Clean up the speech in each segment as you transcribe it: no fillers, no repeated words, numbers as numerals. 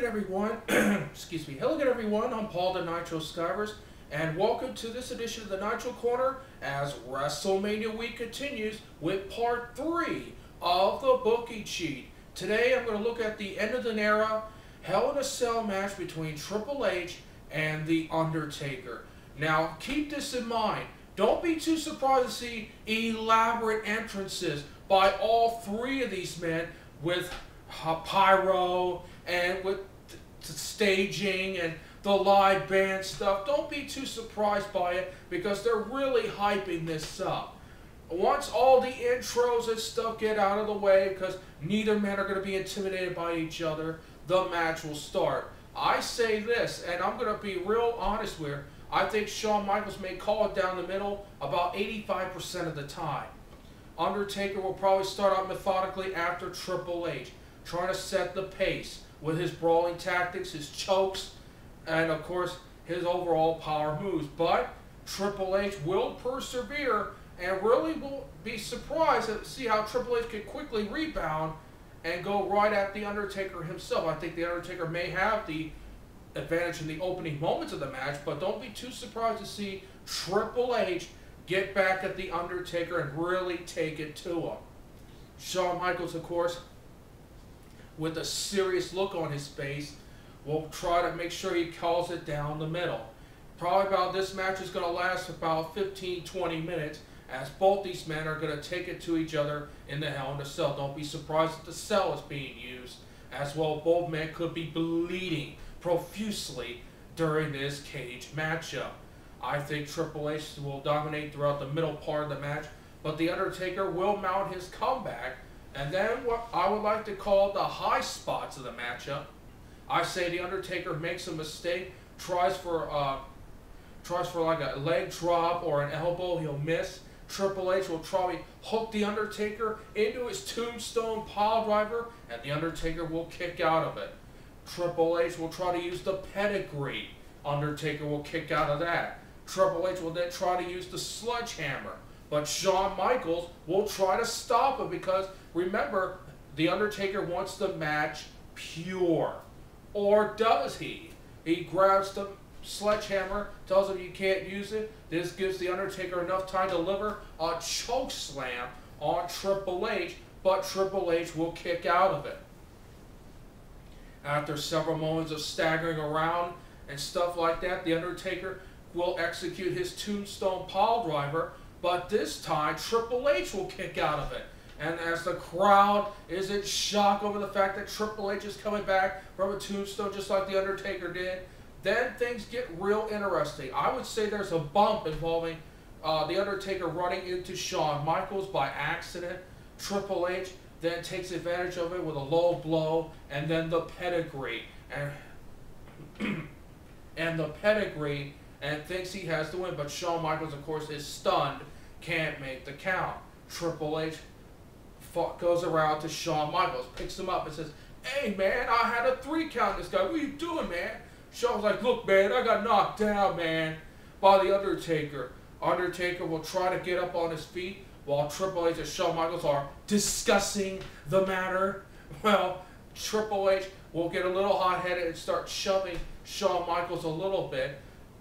everyone. Excuse me. Hello again, everyone. I'm Paul the Nitro Skivers, and welcome to this edition of the Nitro Corner as Wrestlemania week continues with part 3 of the booking sheet. Today, I'm going to look at the end of an era Hell in a Cell match between Triple H and the Undertaker. Now, keep this in mind. Don't be too surprised to see elaborate entrances by all three of these men with pyro and with the staging and the live band stuff. Don't be too surprised by it because they're really hyping this up. Once all the intros and stuff get out of the way, because neither men are going to be intimidated by each other, the match will start. I say this, and I'm going to be real honest with you, I think Shawn Michaels may call it down the middle about 85% of the time. Undertaker will probably start out methodically after Triple H, trying to set the pace with his brawling tactics, his chokes, and of course his overall power moves. But Triple H will persevere and really will be surprised to see how Triple H can quickly rebound and go right at the Undertaker himself. I think the Undertaker may have the advantage in the opening moments of the match, but don't be too surprised to see Triple H get back at the Undertaker and really take it to him. Shawn Michaels, of course, with a serious look on his face, will try to make sure he calls it down the middle. Probably about this match is going to last about 15-20 minutes, as both these men are going to take it to each other in the Hell in a Cell. Don't be surprised if the cell is being used, as well both men could be bleeding profusely during this cage matchup. I think Triple H will dominate throughout the middle part of the match, but the Undertaker will mount his comeback. And then what I would like to call the high spots of the matchup. I say the Undertaker makes a mistake, tries for like a leg drop or an elbow, he'll miss. Triple H will probably hook the Undertaker into his tombstone pile driver, and the Undertaker will kick out of it. Triple H will try to use the pedigree. Undertaker will kick out of that. Triple H will then try to use the sledgehammer. But Shawn Michaels will try to stop it because, remember, the Undertaker wants the match pure. Or does he? He grabs the sledgehammer, tells him you can't use it. This gives the Undertaker enough time to deliver a choke slam on Triple H, but Triple H will kick out of it. After several moments of staggering around and stuff like that, the Undertaker will execute his tombstone pile driver, but this time Triple H will kick out of it. And as the crowd is in shock over the fact that Triple H is coming back from a tombstone just like the Undertaker did, then things get real interesting. I would say there's a bump involving the Undertaker running into Shawn Michaels by accident. Triple H then takes advantage of it with a low blow and then the pedigree. And the pedigree, and thinks he has the win, but Shawn Michaels, of course, is stunned, can't make the count. Triple H goes around to Shawn Michaels, picks him up and says, "Hey man, I had a 3 count this guy, what are you doing, man?" Shawn's like, "Look man, I got knocked down, man, by the Undertaker." Undertaker will try to get up on his feet while Triple H and Shawn Michaels are discussing the matter. Well, Triple H will get a little hot-headed and start shoving Shawn Michaels a little bit,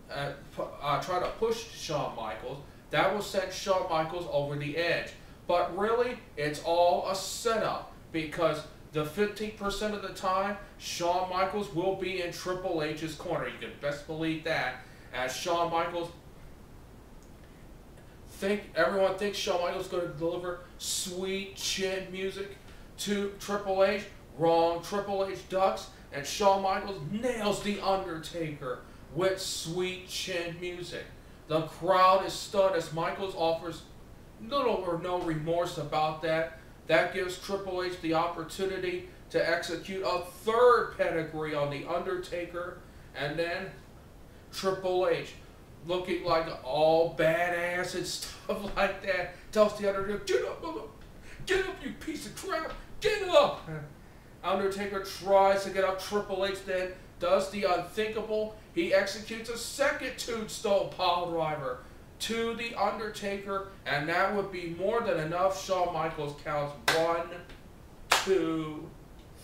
try to push Shawn Michaels. That will send Shawn Michaels over the edge. But really, it's all a setup because the 15% of the time, Shawn Michaels will be in Triple H's corner. You can best believe that. As Shawn Michaels, everyone thinks Shawn Michaels is going to deliver sweet chin music to Triple H. Wrong. Triple H ducks, and Shawn Michaels nails the Undertaker with sweet chin music. The crowd is stunned as Michaels offers little or no remorse about that. That gives Triple H the opportunity to execute a 3rd pedigree on the Undertaker, and then Triple H, looking like all badass and stuff like that, tells the Undertaker, "Get up, mother! Get up, you piece of crap! Get up!" Undertaker tries to get up. Triple H then does the unthinkable. He executes a 2nd tombstone pile driver to the Undertaker, and that would be more than enough. Shawn Michaels counts 1, 2,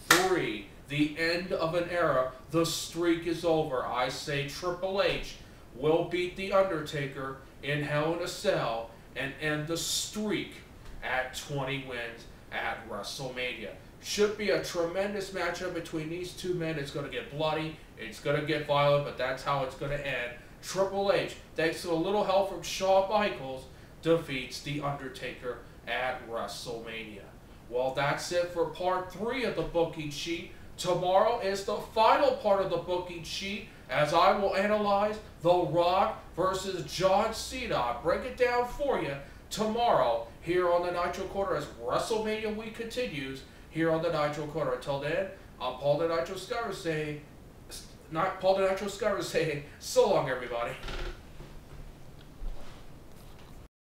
3. the end of an era. The streak is over. I say Triple H will beat The Undertaker in Hell in a Cell and end the streak at 20 wins at WrestleMania. Should be a tremendous matchup between these two men. It's going to get bloody. It's going to get violent, but that's how it's going to end. Triple H, thanks to a little help from Shawn Michaels, defeats The Undertaker at WrestleMania. Well, that's it for part 3 of the booking sheet. Tomorrow is the final part of the booking sheet, as I will analyze The Rock versus John Cena. I'll break it down for you tomorrow here on the Nitro Corner as WrestleMania week continues here on the Nitro Corner. Until then, I'm Paul the Nitro Skyver saying, so long, everybody.